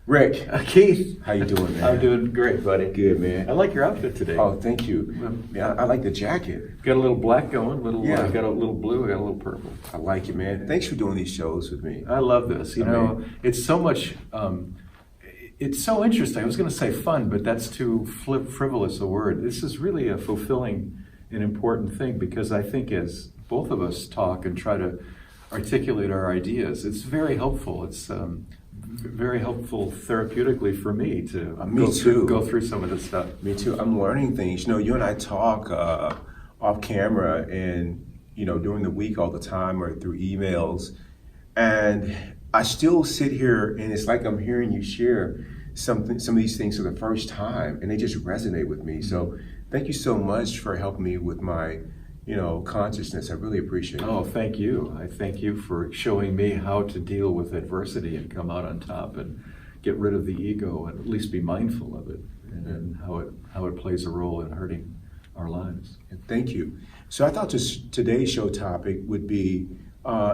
Rick, Keith, how you doing, man? I'm doing great, buddy. Good, man. I like your outfit today. Oh, thank you. Yeah, I like the jacket. Got a little black going, Yeah. got a little blue, I got a little purple. I like it, man. Thanks for doing these shows with me. I love this. It's so much. It's so interesting. I was going to say fun, but that's too frivolous a word. This is really a fulfilling and important thing because I think as both of us talk and try to articulate our ideas, it's very helpful. It's very helpful therapeutically for me to go through some of this stuff. Me too. I'm learning things. You and I talk off camera and, during the week all the time or through emails. And I still sit here and it's like I'm hearing you share some of these things for the first time and they just resonate with me. So thank you so much for helping me with my consciousness. I really appreciate it. Oh, thank you. I thank you for showing me how to deal with adversity and come out on top and get rid of the ego and at least be mindful of it and how it plays a role in hurting our lives. Thank you. So I thought today's show topic would be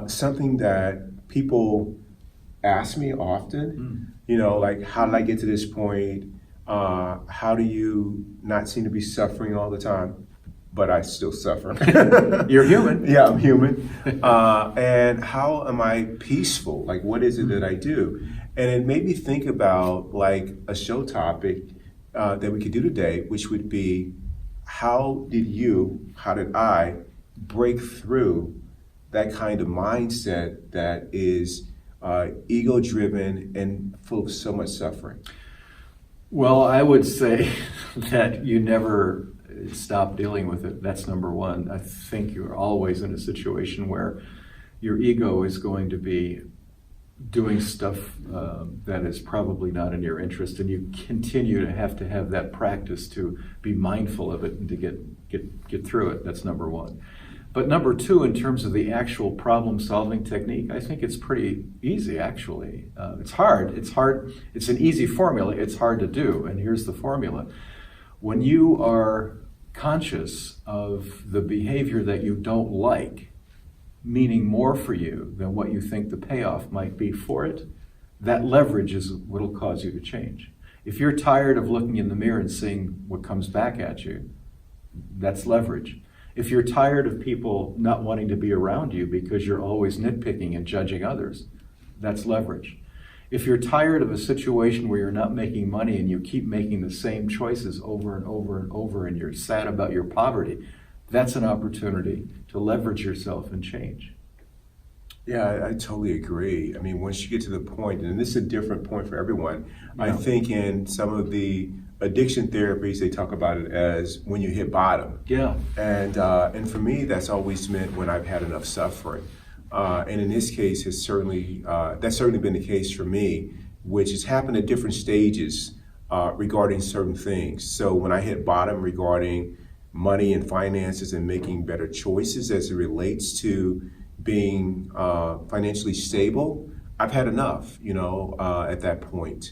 something that people ask me often, like how did I get to this point? How do you not seem to be suffering all the time? But I still suffer. You're human. Yeah, I'm human. And how am I peaceful? Like, what is it that I do? And it made me think about like a show topic that we could do today, which would be, how did I break through that kind of mindset that is ego-driven and full of so much suffering? Well, I would say that you never stop dealing with it. That's number one. I think you're always in a situation where your ego is going to be doing stuff that is probably not in your interest, and you continue to have that practice to be mindful of it and to get through it. That's number one. But number two, in terms of the actual problem-solving technique, I think it's pretty easy, actually. It's hard. It's an easy formula. It's hard to do, and here's the formula. When you are conscious of the behavior that you don't like, meaning more for you than what you think the payoff might be for it, that leverage is what will cause you to change. If you're tired of looking in the mirror and seeing what comes back at you, that's leverage. If you're tired of people not wanting to be around you because you're always nitpicking and judging others, that's leverage. If you're tired of a situation where you're not making money and you keep making the same choices over and over and over and you're sad about your poverty, that's an opportunity to leverage yourself and change. Yeah, I totally agree. I mean, once you get to the point, and this is a different point for everyone, I think in some of the addiction therapies, they talk about it as when you hit bottom. Yeah. And for me, that's always meant when I've had enough suffering. And in this case, that's certainly been the case for me, which has happened at different stages regarding certain things. So when I hit bottom regarding money and finances and making better choices as it relates to being financially stable, I've had enough, at that point,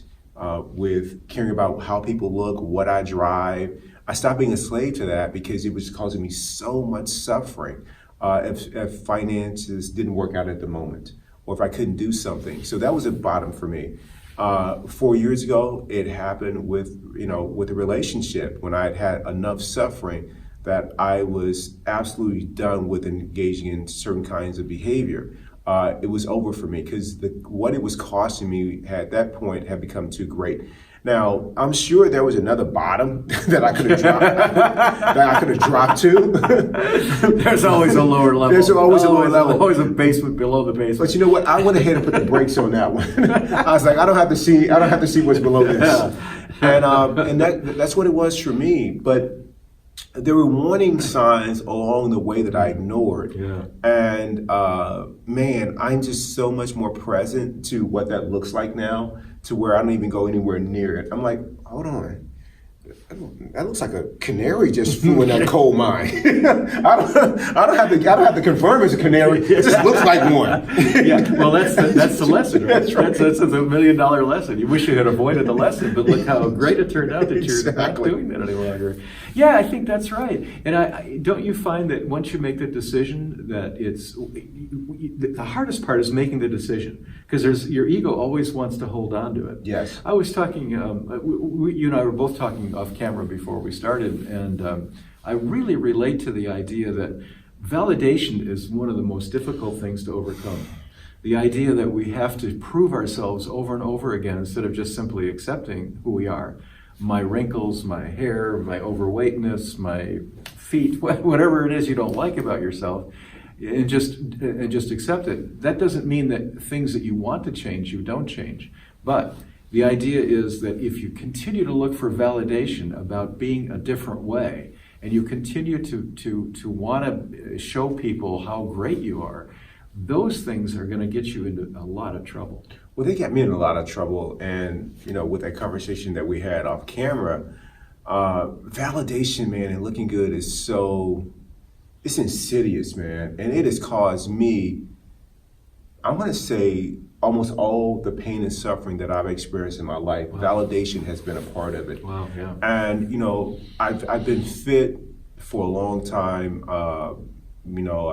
with caring about how people look, what I drive. I stopped being a slave to that because it was causing me so much suffering. If finances didn't work out at the moment, or if I couldn't do something. So that was a bottom for me. 4 years ago, it happened with a relationship when I had enough suffering that I was absolutely done with engaging in certain kinds of behavior. It was over for me because what it was costing me at that point had become too great. Now, I'm sure there was another bottom that I could have dropped to. There's always a lower level. There's always a lower level. Always a basement below the basement. But you know what? I went ahead and put the brakes on that one. I was like, I don't have to see what's below this. And that's what it was for me. But there were warning signs along the way that I ignored. Yeah. And man, I'm just so much more present to what that looks like now, to where I don't even go anywhere near it. I'm like, hold on. That looks like a canary just flew in that coal mine. I don't have to confirm it's a canary. It just looks like one. Yeah, well, that's the lesson, right? That's right. That's a $1 million lesson. You wish you had avoided the lesson, but look how great it turned out that you're not Exactly. doing that any longer. Yeah, I think that's right. And I don't you find that once you make the decision that it's the hardest part is making the decision, because your ego always wants to hold on to it. Yes. I was talking, you and I were both talking off camera before we started, and I really relate to the idea that validation is one of the most difficult things to overcome. The idea that we have to prove ourselves over and over again instead of just simply accepting who we are. My wrinkles, my hair, my overweightness, my feet, whatever it is you don't like about yourself, and just accept it. That doesn't mean that things that you want to change, you don't change. But the idea is that if you continue to look for validation about being a different way, and you continue to want to show people how great you are, those things are going to get you into a lot of trouble. Well, they got me in a lot of trouble, and with that conversation that we had off camera, validation, man, and looking good is it's insidious, man, and it has caused me, I'm going to say, almost all the pain and suffering that I've experienced in my life. Wow. Validation has been a part of it. Wow, yeah. And I've been fit for a long time. I've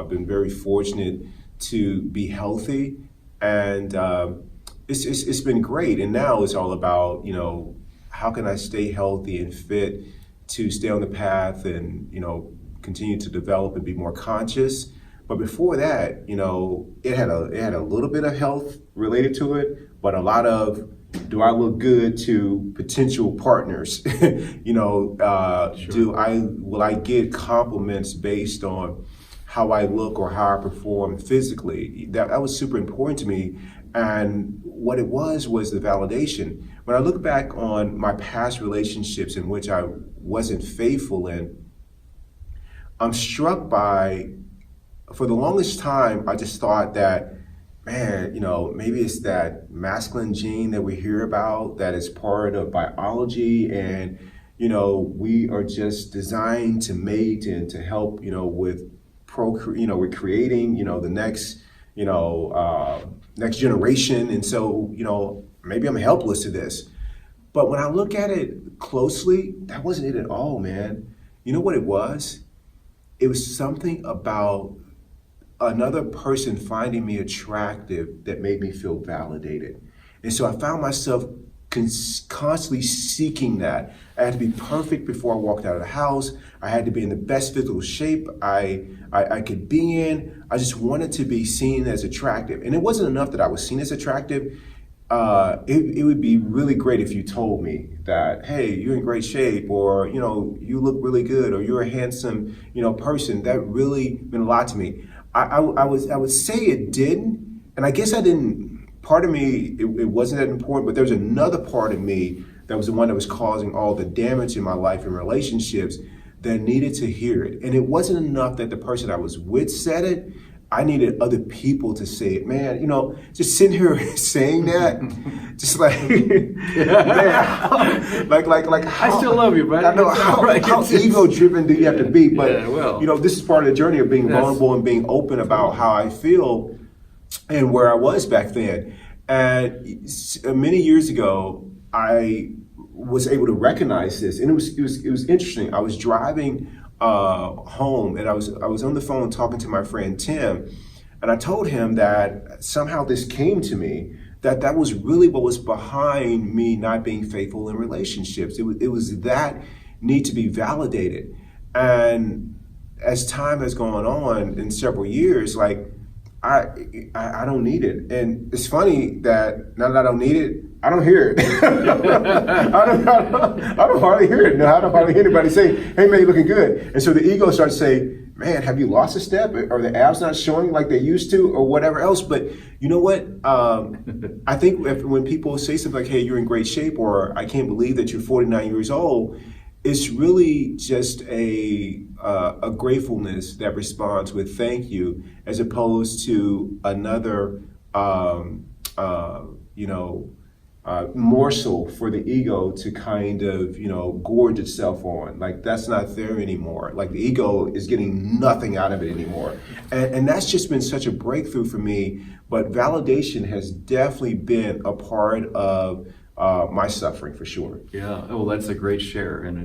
been very fortunate to be healthy, and it's been great. And now it's all about how can I stay healthy and fit to stay on the path and continue to develop and be more conscious. But before that, it had a little bit of health related to it, but a lot of, do I look good to potential partners? Sure. Will I get compliments based on how I look or how I perform physically? That was super important to me. And what it was the validation. When I look back on my past relationships in which I wasn't faithful in, I'm struck by, for the longest time, I just thought that, man, maybe it's that masculine gene that we hear about that is part of biology, and, we are just designed to mate and to help, with with creating, the next generation. And so, maybe I'm helpless to this. But when I look at it closely, that wasn't it at all, man. You know what it was? It was something about another person finding me attractive that made me feel validated. And so I found myself constantly seeking that. I had to be perfect before I walked out of the house. I had to be in the best physical shape I could be in. I just wanted to be seen as attractive. And it wasn't enough that I was seen as attractive. It would be really great if you told me that, hey, you're in great shape, or, you look really good, or you're a handsome, person. That really meant a lot to me. I would say it didn't, and I guess I didn't. Part of me, it wasn't that important, but there was another part of me that was the one that was causing all the damage in my life and relationships that needed to hear it. And it wasn't enough that the person I was with said it. I needed other people to say it. Man, just sitting here saying that, just like, man, like how, I still love you, but I know how ego-driven do you have to be? But yeah, well, this is part of the journey of being vulnerable and being open about how I feel and where I was back then. And many years ago, I was able to recognize this, and it was interesting. I was driving home, and I was on the phone talking to my friend Tim, and I told him that somehow this came to me that was really what was behind me not being faithful in relationships. It was that need to be validated. And as time has gone on in several years, like I don't need it. And it's funny that now that I don't need it, I don't hear it. I don't hardly hear it. No, I don't hardly hear anybody say, hey man, you're looking good. And so the ego starts to say, man, have you lost a step? Are the abs not showing like they used to, or whatever else? But you know what? I think when people say something like, hey, you're in great shape, or I can't believe that you're 49 years old, it's really just a gratefulness that responds with thank you, as opposed to another, morsel for the ego to kind of, gorge itself on. Like, that's not there anymore. Like, the ego is getting nothing out of it anymore. And that's just been such a breakthrough for me. But validation has definitely been a part of my suffering, for sure. Yeah, well, that's a great share, and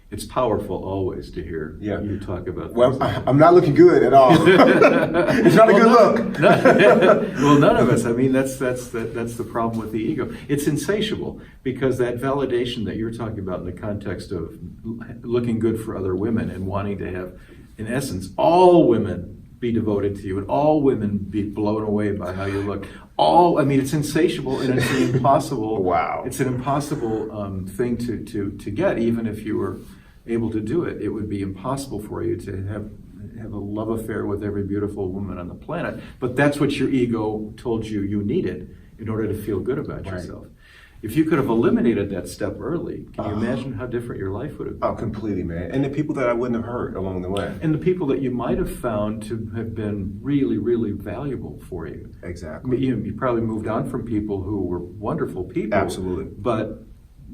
it's powerful always to hear you talk about. Well, I'm not looking good at all. It's not a good look. Well, none of us. I mean, that's the problem with the ego. It's insatiable because that validation that you're talking about in the context of looking good for other women and wanting to have, in essence, all women be devoted to you and all women be blown away by how you look. It's insatiable, and it's an impossible. Wow. It's an impossible thing to get. Even if you were able to do it, it would be impossible for you to have a love affair with every beautiful woman on the planet. But that's what your ego told you needed in order to feel good about yourself. If you could have eliminated that step early, can you imagine how different your life would have been? Oh, completely, man. And the people that I wouldn't have hurt along the way. And the people that you might have found to have been really, really valuable for you. Exactly. You probably moved on from people who were wonderful people. Absolutely. But,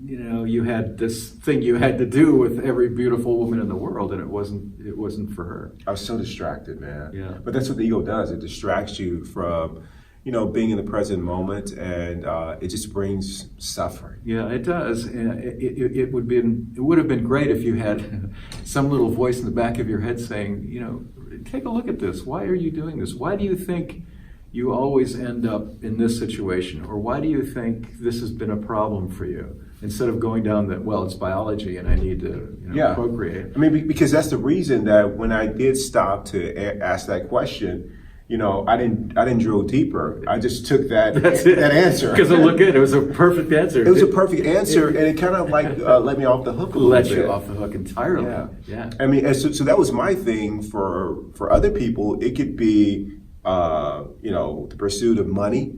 you had this thing you had to do with every beautiful woman in the world, and it wasn't for her. I was so distracted, man. Yeah. But that's what the ego does. It distracts you from being in the present moment, and it just brings suffering. Yeah, it does. It would have been great if you had some little voice in the back of your head saying, take a look at this. Why are you doing this? Why do you think you always end up in this situation? Or why do you think this has been a problem for you? Instead of going down that, well, it's biology and I need to procreate. I mean, because that's the reason that when I did stop to ask that question, I didn't drill deeper. I just took that answer. Because it was a perfect answer. It was a perfect answer, and it kind of let me off the hook a little bit. Let you off the hook entirely. Yeah. I mean, so that was my thing. For other people, it could be, the pursuit of money.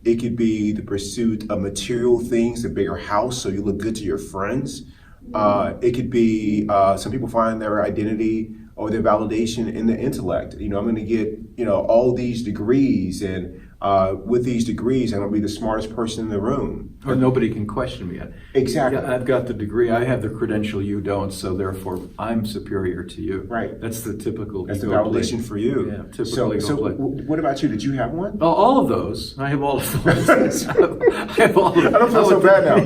It could be the pursuit of material things, a bigger house, so you look good to your friends. It could be some people find their identity or their validation in the intellect. I'm going to get, all these degrees, and with these degrees, I'm going to be the smartest person in the room. Or nobody can question me yet. Exactly. Yeah, I've got the degree, I have the credential, you don't, so therefore I'm superior to you. Right. That's the typical That's the ego validation play. for you. Yeah, typical ego play. What about you? Did you have one? All of those. I have all of those. I have all of I don't feel so bad now.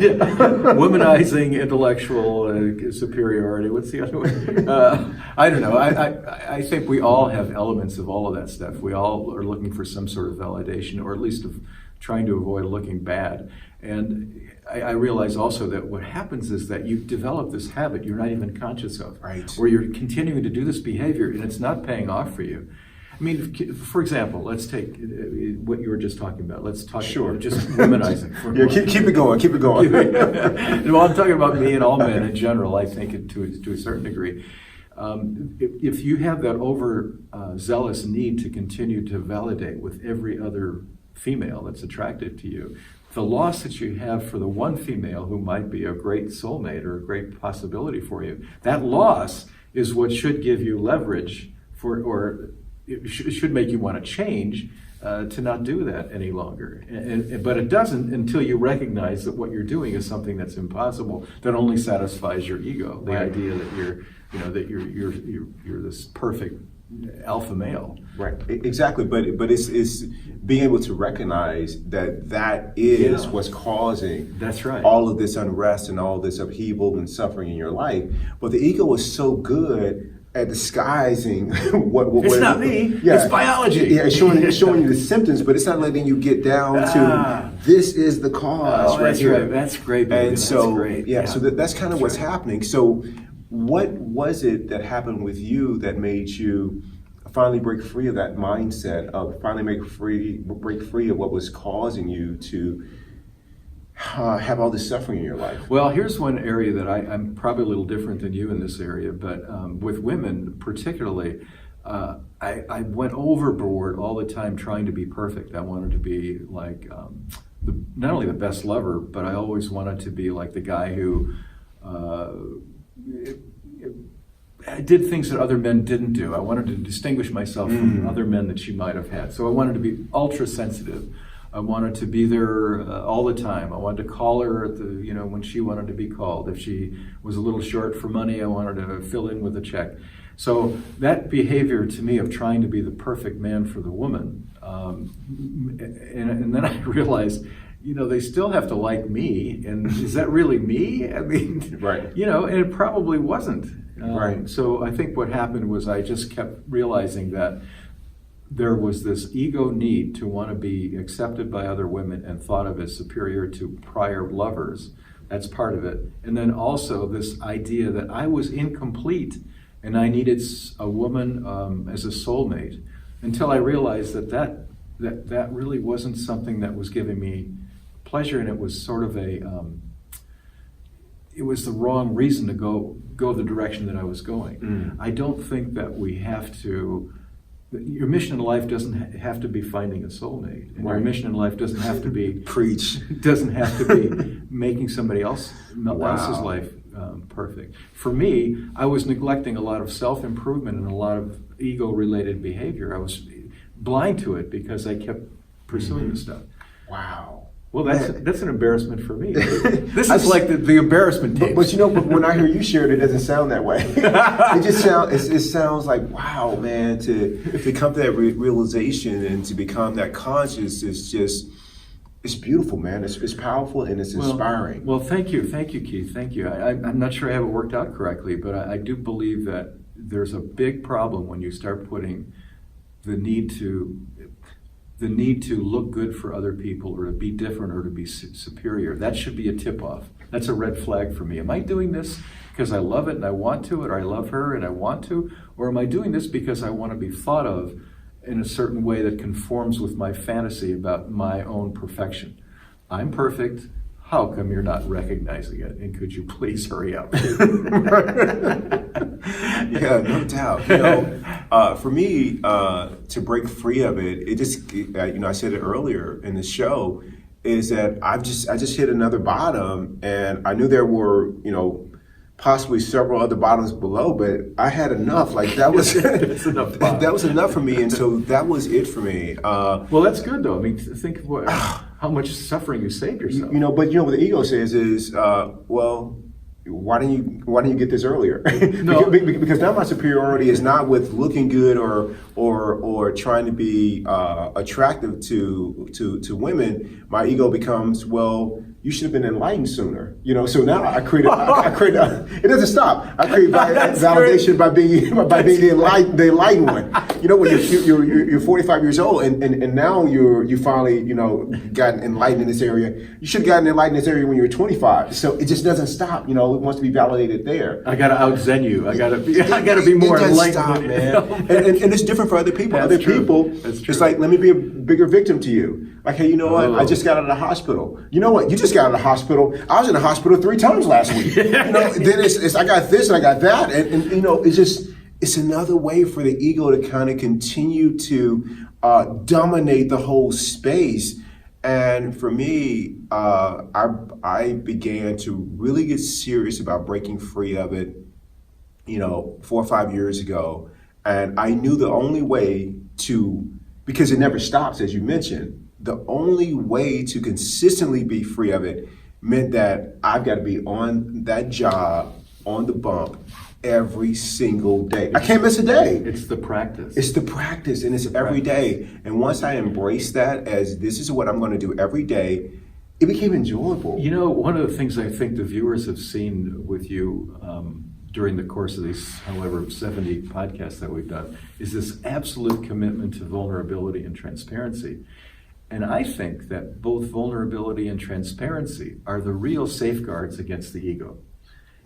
Womanizing, intellectual superiority. What's the other one? I don't know. I think we all have elements of all of that stuff. We all are looking for some sort of validation, or at least of trying to avoid looking bad. And I realize also that what happens is that you develop this habit you're not even conscious of, right? Where you're continuing to do this behavior and it's not paying off for you. I mean, for example, let's take what you were just talking about. Let's talk about just womanizing. Keep it going. Keep it going. Well, I'm talking about me and all men in general, I think, to a certain degree. If you have that overzealous need to continue to validate with every other female that's attractive to you, the loss that you have for the one female who might be a great soulmate or a great possibility for you, that loss is what should give you leverage or it should make you want to change to not do that any longer. But it doesn't until you recognize that what you're doing is something that's impossible, that only satisfies your ego. The idea that you're this perfect alpha male. Right, exactly. But it's being able to recognize that is what's causing all of this unrest and all this upheaval and suffering in your life. But the ego is so good at disguising what it's not me. Yeah. It's biology. Yeah, it's showing you the symptoms, but it's not letting you get down to this is the cause right here. Right. That's great, baby. And so that's great. Yeah, so that's kind of what's happening. So what was it that happened with you that made you finally break free of that mindset, of finally break free of what was causing you to have all this suffering in your life? Well, here's one area that I'm probably a little different than you in this area, but with women particularly, I went overboard all the time trying to be perfect. I wanted to be like not only the best lover, but I always wanted to be like the guy who did things that other men didn't do. I wanted to distinguish myself from other men that she might have had. So I wanted to be ultra sensitive. I wanted to be there all the time. I wanted to call her at the, when she wanted to be called. If she was a little short for money, I wanted to fill in with a check. So that behavior to me of trying to be the perfect man for the woman, and then I realized, they still have to like me, and is that really me? I mean, right. And it probably wasn't. Right. So I think what happened was I just kept realizing that there was this ego need to want to be accepted by other women and thought of as superior to prior lovers. That's part of it. And then also this idea that I was incomplete and I needed a woman as a soulmate, until I realized that really wasn't something that was giving me pleasure, and it was sort of it was the wrong reason to go the direction that I was going. I don't think that we have to. Your mission in life doesn't have to be finding a soulmate, and right. Your mission in life doesn't have to be preach. Doesn't have to be making somebody else's life perfect. For me, I was neglecting a lot of self-improvement and a lot of ego-related behavior. I was blind to it because I kept pursuing this stuff. Wow. Well, that's an embarrassment for me. This is like the embarrassment tape. But when I hear you share it doesn't sound that way. It sounds like, wow, man, to come to that realization and to become that conscious is just, it's beautiful, man. It's powerful and it's inspiring. Well, thank you, Keith. Thank you. I'm not sure I have it worked out correctly, but I do believe that there's a big problem when you start putting the need to look good for other people, or to be different, or to be superior. That should be a tip-off. That's a red flag for me. Am I doing this because I love it and I want to, or I love her and I want to, or am I doing this because I want to be thought of in a certain way that conforms with my fantasy about my own perfection? I'm perfect. How come you're not recognizing it? And could you please hurry up? Yeah, no doubt. For me, to break free of it, it just, I said it earlier in the show, is that I just hit another bottom, and I knew there were, possibly several other bottoms below, but I had enough. Like that was enough. That was enough for me, and so that was it for me. Well, that's good though. I mean, think of how much suffering you saved yourself. But what the ego says is, well, why didn't you get this earlier? No. because now my superiority is not with looking good or trying to be attractive to women. My ego becomes, well, you should have been enlightened sooner. So now I create it doesn't stop. I create validation by being the enlightened one. When you're 45 years old and now you finally gotten enlightened in this area. You should have gotten enlightened in this area when you were 25. So it just doesn't stop. It wants to be validated there. I gotta out-zen you. I gotta be more enlightened. Stop, man. and it's different for other people. That's true. It's like, let me be a bigger victim to you. Like, hey, you know what? I just got out of the hospital. You know what? You just got out of the hospital. I was in the hospital 3 times last week. Then it's I got this and I got that, and it's another way for the ego to kind of continue to dominate the whole space. And for me, I began to really get serious about breaking free of it, 4 or 5 years ago. And I knew the only way because it never stops, as you mentioned, the only way to consistently be free of it meant that I've got to be on that job, on the bump, every single day. I can't miss a day. It's the practice. It's the practice, and it's every day. And once I embraced that as this is what I'm going to do every day, it became enjoyable. One of the things I think the viewers have seen with you during the course of these, 70 podcasts that we've done, is this absolute commitment to vulnerability and transparency. And I think that both vulnerability and transparency are the real safeguards against the ego.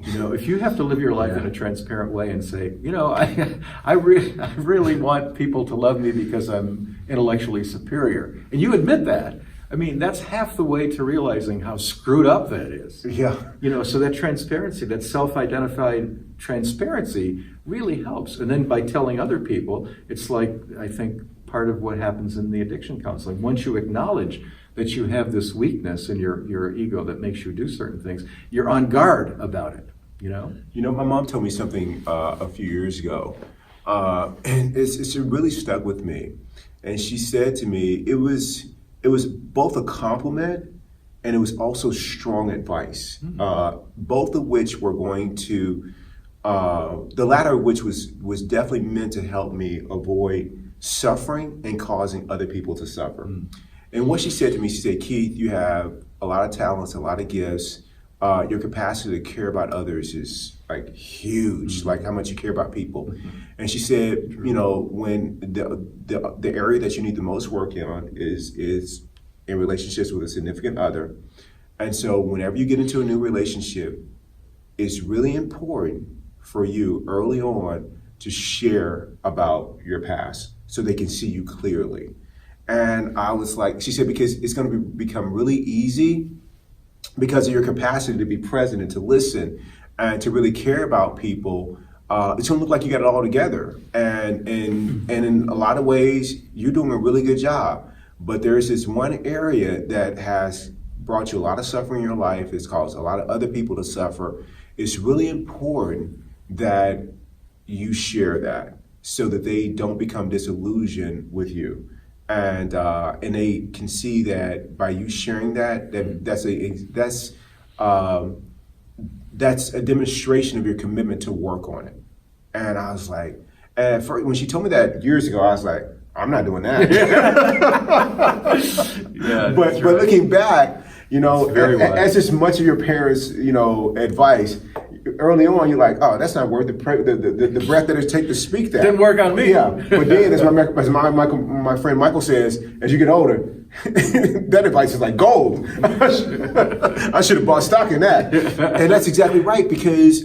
If you have to live your life in a transparent way and say, I really want people to love me because I'm intellectually superior, and you admit that, that's half the way to realizing how screwed up that is. Yeah. So that transparency, that self-identified transparency really helps. And then by telling other people, it's like, I think, part of what happens in the addiction counseling. Once you acknowledge that you have this weakness in your ego that makes you do certain things, you're on guard about it, my mom told me something a few years ago, and it's really stuck with me. And she said to me, it was it was both a compliment and it was also strong advice, both of which were going to, the latter of which was definitely meant to help me avoid suffering and causing other people to suffer. And what she said to me, she said, Keith, you have a lot of talents, a lot of gifts. Your capacity to care about others is like huge, like how much you care about people. And she said, you know, when the area that you need the most work on is in relationships with a significant other. And so whenever you get into a new relationship, it's really important for you early on to share about your past so they can see you clearly. And I was like, she said, because it's going to become really easy because of your capacity to be present and to listen and to really care about people. It's going to look like you got it all together. And in a lot of ways, you're doing a really good job. But there's this one area that has brought you a lot of suffering in your life. It's caused a lot of other people to suffer. It's really important that you share that so that they don't become disillusioned with you. And they can see that by you sharing that's a demonstration of your commitment to work on it. And I was like, when she told me that years ago, I was like, I'm not doing that. But looking back, you know, as much of your parents, you know, advice, early on, you're like, oh, that's not worth the breath that it takes to speak that. Didn't work on me. Yeah, but then, as my friend Michael says, as you get older, that advice is like gold. I should have bought stock in that. And that's exactly right, because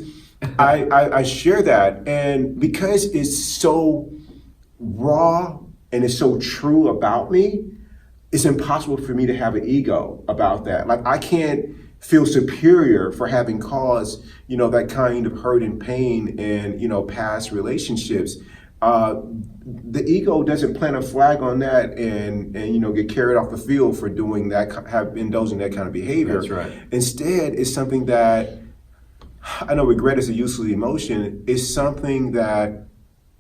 I share that, and because it's so raw and it's so true about me, it's impossible for me to have an ego about that. Like, I can't feel superior for having caused, you know, that kind of hurt and pain in, you know, past relationships. The ego doesn't plant a flag on that and you know, get carried off the field for doing that, indulging that kind of behavior. That's right. Instead, it's something that, I know regret is a useless emotion, it's something that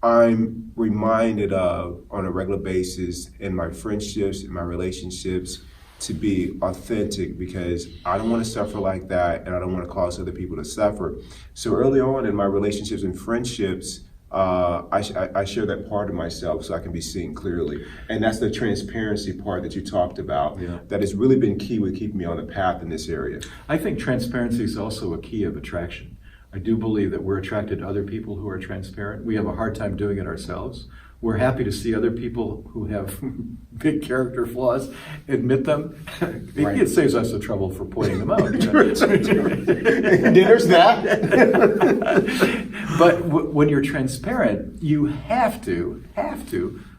I'm reminded of on a regular basis in my friendships, in my relationships, to be authentic, because I don't want to suffer like that, and I don't want to cause other people to suffer. So early on in my relationships and friendships, I share that part of myself so I can be seen clearly. And that's the transparency part that you talked about, that has really been key with keeping me on the path in this area. I think transparency is also a key of attraction. I do believe that we're attracted to other people who are transparent. We have a hard time doing it ourselves. We're happy to see other people who have big character flaws admit them. It saves us the trouble for pointing them out. There's that. But when you're transparent, you have to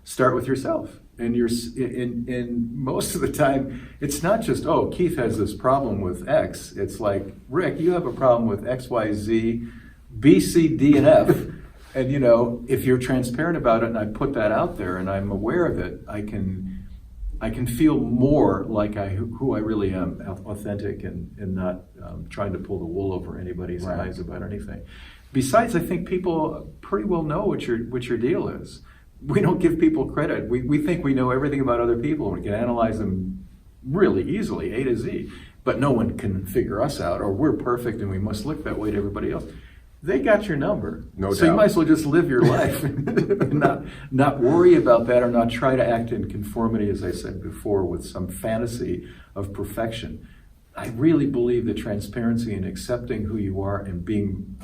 start with yourself. And in most of the time, it's not just, oh, Keith has this problem with X. It's like, Rick, you have a problem with X, Y, Z, B, C, D, and F. And, you know, if you're transparent about it and I put that out there and I'm aware of it, I can feel more like who I really am, authentic and not trying to pull the wool over anybody's eyes about anything. Besides, I think people pretty well know what your deal is. We don't give people credit. We think we know everything about other people. We can analyze them really easily, A to Z. But no one can figure us out, or we're perfect and we must look that way to everybody else. They got your number. No doubt. So you might as well just live your life and not worry about that, or not try to act in conformity, as I said before, with some fantasy of perfection. I really believe that transparency and accepting who you are and being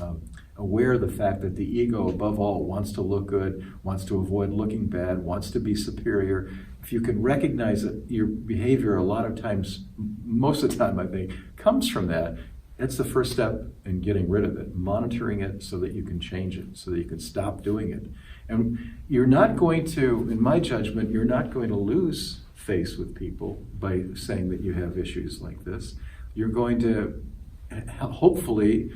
aware of the fact that the ego, above all, wants to look good, wants to avoid looking bad, wants to be superior. If you can recognize that your behavior a lot of times, most of the time I think, comes from that, that's the first step in getting rid of it, monitoring it so that you can change it, so that you can stop doing it. And you're not going to, in my judgment, you're not going to lose face with people by saying that you have issues like this. You're going to hopefully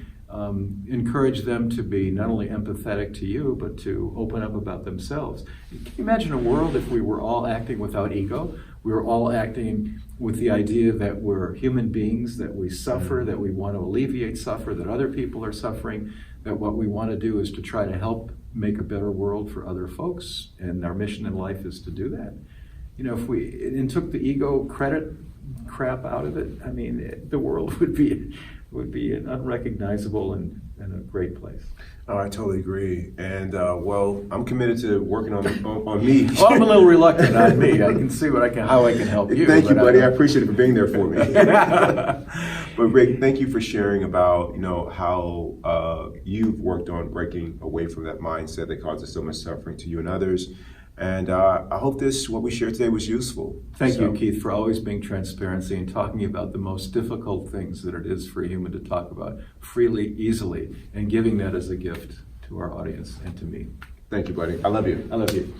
encourage them to be not only empathetic to you, but to open up about themselves. Can you imagine a world if we were all acting without ego? We were all acting with the idea that we're human beings, that we suffer, that we want to alleviate suffer, that other people are suffering, that what we want to do is to try to help make a better world for other folks, and our mission in life is to do that. if we and took the ego credit crap out of it, I mean, the world would be an unrecognizable and a great place. Oh, I totally agree. And well, I'm committed to working on me. Well, I'm a little reluctant on me. I can see how I can help you. Thank you, buddy. I appreciate it for being there for me. But Rick, thank you for sharing about how you've worked on breaking away from that mindset that causes so much suffering to you and others. And I hope what we shared today was useful. Thank you, Keith, for always being transparency and talking about the most difficult things that it is for a human to talk about freely, easily, and giving that as a gift to our audience and to me. Thank you, buddy. I love you. I love you.